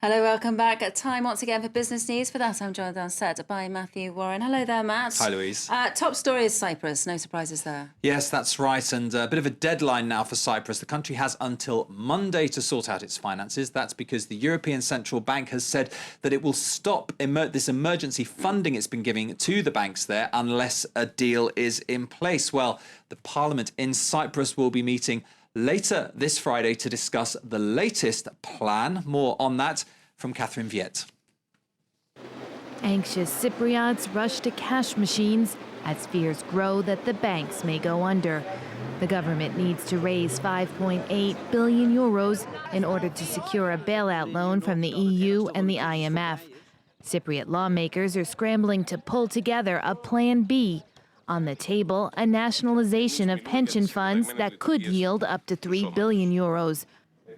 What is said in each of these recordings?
Hello, welcome back. Time once again for business news. For that, I'm joined on set by Matthew Warren. Hello there, Matt. Hi, Louise. Top story is Cyprus. No surprises there. Yes, that's right. And a bit of a deadline now for Cyprus. The country has until Monday to sort out its finances. That's because the European Central Bank has said that it will stop this emergency funding it's been giving to the banks there unless a deal is in place. Well, the Parliament in Cyprus will be meeting later this Friday to discuss the latest plan. More on that from Catherine Viet. Anxious Cypriots rush to cash machines as fears grow that the banks may go under. The government needs to raise 5.8 billion euros in order to secure a bailout loan from the EU and the IMF. Cypriot lawmakers are scrambling to pull together a plan B. On the table, a nationalization of pension funds that could yield up to 3 billion euros.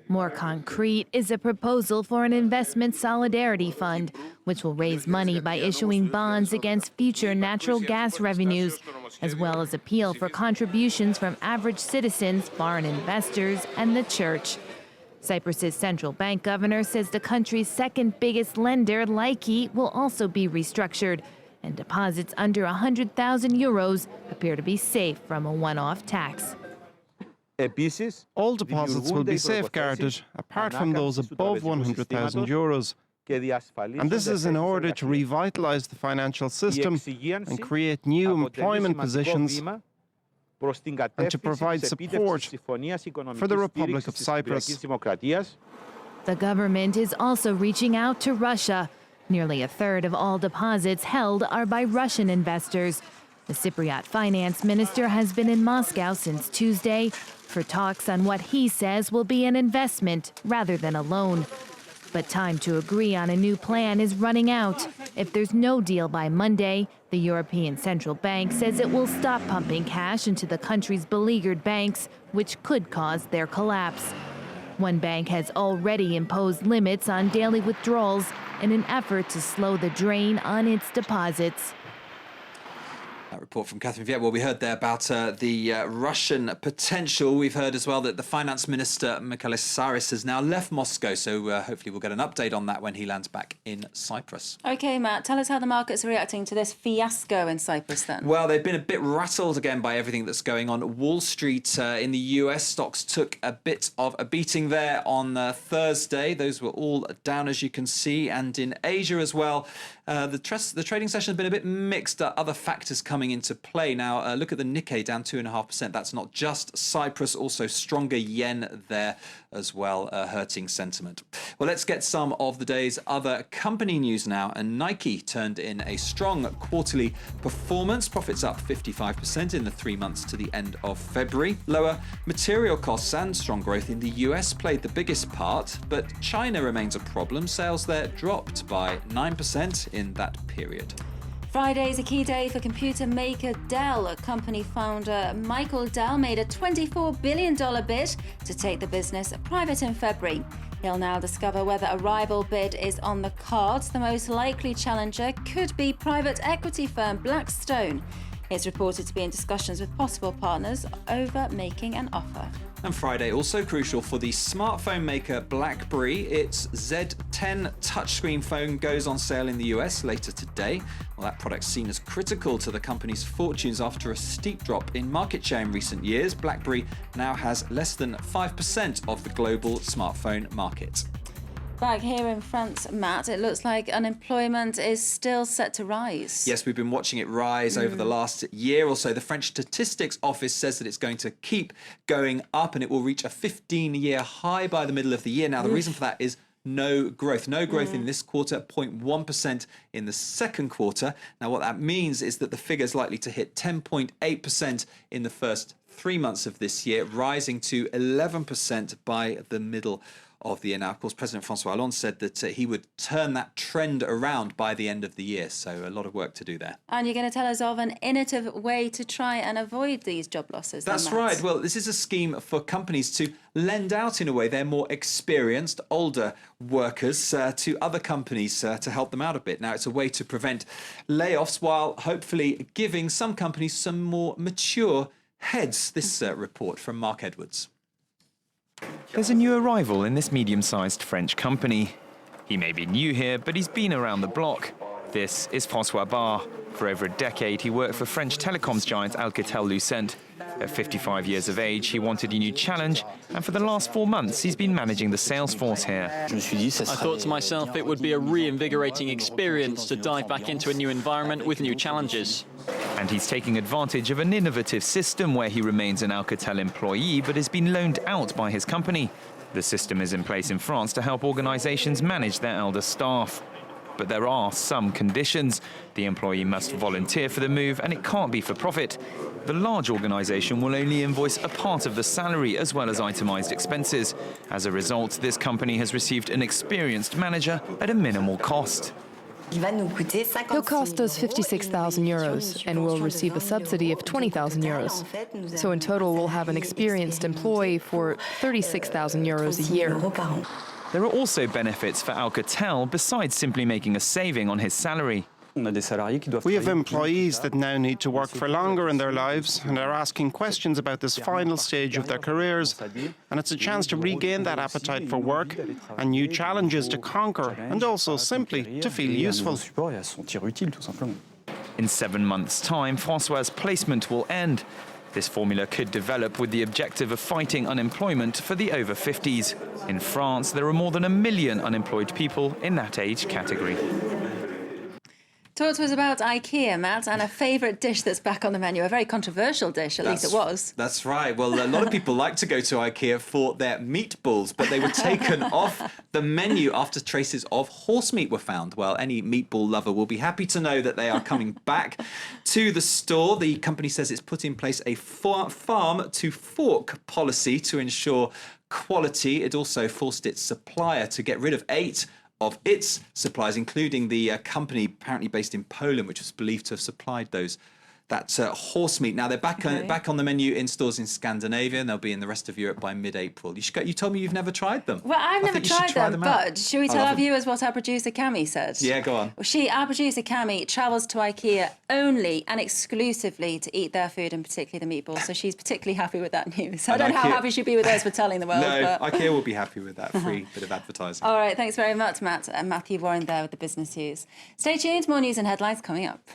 More concrete is a proposal for an investment solidarity fund, which will raise money by issuing bonds against future natural gas revenues, as well as appeal for contributions from average citizens, foreign investors, and the church. Cyprus's central bank governor says the country's second biggest lender, Ikea, will also be restructured, and deposits under 100,000 euros appear to be safe from a one-off tax. All deposits will be safeguarded, apart from those above 100,000 euros. And this is in order to revitalise the financial system and create new employment positions and to provide support for the Republic of Cyprus. The government is also reaching out to Russia. Nearly a third of all deposits held are by Russian investors. The Cypriot finance minister has been in Moscow since Tuesday for talks on what he says will be an investment rather than a loan. But time to agree on a new plan is running out. If there's no deal by Monday, the European Central Bank says it will stop pumping cash into the country's beleaguered banks, which could cause their collapse. One bank has already imposed limits on daily withdrawals in an effort to slow the drain on its deposits. That report from Catherine Viet. Well, we heard there about the Russian potential. We've heard as well that the finance minister, Michalis Saris, has now left Moscow. So hopefully we'll get an update on that when he lands back in Cyprus. OK, Matt, tell us how the markets are reacting to this fiasco in Cyprus then. Well, they've been a bit rattled again by everything that's going on. Wall Street in the US, stocks took a bit of a beating there on Thursday. Those were all down, as you can see. And in Asia as well, the trading session has been a bit mixed. Other factors coming into play. Now, look at the Nikkei, down 2.5%. That's not just Cyprus, also stronger yen there as well, hurting sentiment. Well, let's get some of the day's other company news now. And Nike turned in a strong quarterly performance. Profits up 55% in the 3 months to the end of February. Lower material costs and strong growth in the US played the biggest part, but China remains a problem. Sales there dropped by 9% in that period. Friday is a key day for computer maker Dell. Company founder Michael Dell made a $24 billion bid to take the business private in February. He'll now discover whether a rival bid is on the cards. The most likely challenger could be private equity firm Blackstone. It's reported to be in discussions with possible partners over making an offer. And Friday also crucial for the smartphone maker Blackberry. Its Z10 touchscreen phone goes on sale in the US later today. Well, that product's seen as critical to the company's fortunes after a steep drop in market share in recent years. Blackberry now has less than 5% of the global smartphone market. Back here in France, Matt, it looks like unemployment is still set to rise. Yes, we've been watching it rise over the last year or so. The French Statistics Office says that it's going to keep going up and it will reach a 15-year high by the middle of the year. Now, the reason for that is no growth. No growth in this quarter, 0.1% in the second quarter. Now, what that means is that the figure is likely to hit 10.8% in the first 3 months of this year, rising to 11% by the middle of the year. Now, of course, President François Hollande said that he would turn that trend around by the end of the year. So a lot of work to do there. And you're going to tell us of an innovative way to try and avoid these job losses. That's right. Well, this is a scheme for companies to lend out, in a way, their more experienced, older workers to other companies to help them out a bit. Now, it's a way to prevent layoffs while hopefully giving some companies some more mature heads. This report from Mark Edwards. There's a new arrival in this medium-sized French company. He may be new here, but he's been around the block. This is François Barre. For over a decade, he worked for French telecoms giant Alcatel-Lucent. At 55 years of age, he wanted a new challenge, and for the last 4 months, he's been managing the sales force here. I thought to myself it would be a reinvigorating experience to dive back into a new environment with new challenges. And he's taking advantage of an innovative system where he remains an Alcatel employee but has been loaned out by his company. The system is in place in France to help organisations manage their elder staff. But there are some conditions. The employee must volunteer for the move and it can't be for profit. The large organisation will only invoice a part of the salary as well as itemised expenses. As a result, this company has received an experienced manager at a minimal cost. He'll cost us 56,000 euros and we'll receive a subsidy of 20,000 euros. So in total, we'll have an experienced employee for 36,000 euros a year. There are also benefits for Alcatel besides simply making a saving on his salary. We have employees that now need to work for longer in their lives and are asking questions about this final stage of their careers. And it's a chance to regain that appetite for work and new challenges to conquer and also simply to feel useful. In 7 months' time, François' placement will end. This formula could develop with the objective of fighting unemployment for the over 50s. In France, there are more than 1 million unemployed people in that age category. Talk to us about Ikea, Matt, and a favourite dish that's back on the menu, a very controversial dish, at least it was. That's right. Well, a lot of people like to go to Ikea for their meatballs, but they were taken off the menu after traces of horse meat were found. Well, any meatball lover will be happy to know that they are coming back to the store. The company says it's put in place a farm-to-fork policy to ensure quality. It also forced its supplier to get rid of 8 of its suppliers, including the company apparently based in Poland, which was believed to have supplied that horse meat. Now, they're back on the menu in stores in Scandinavia, and they'll be in the rest of Europe by mid-April. You told me you've never tried them. Well, I've never tried them, but should we tell our viewers what our producer Cami said? Yeah, go on. Well, our producer Cami travels to Ikea only and exclusively to eat their food, and particularly the meatballs, so she's particularly happy with that news. I don't know how happy she'd be with us for telling the world. No, but Ikea will be happy with that free bit of advertising. All right, thanks very much, Matt. And Matthew Warren there with the business news. Stay tuned, more news and headlines coming up.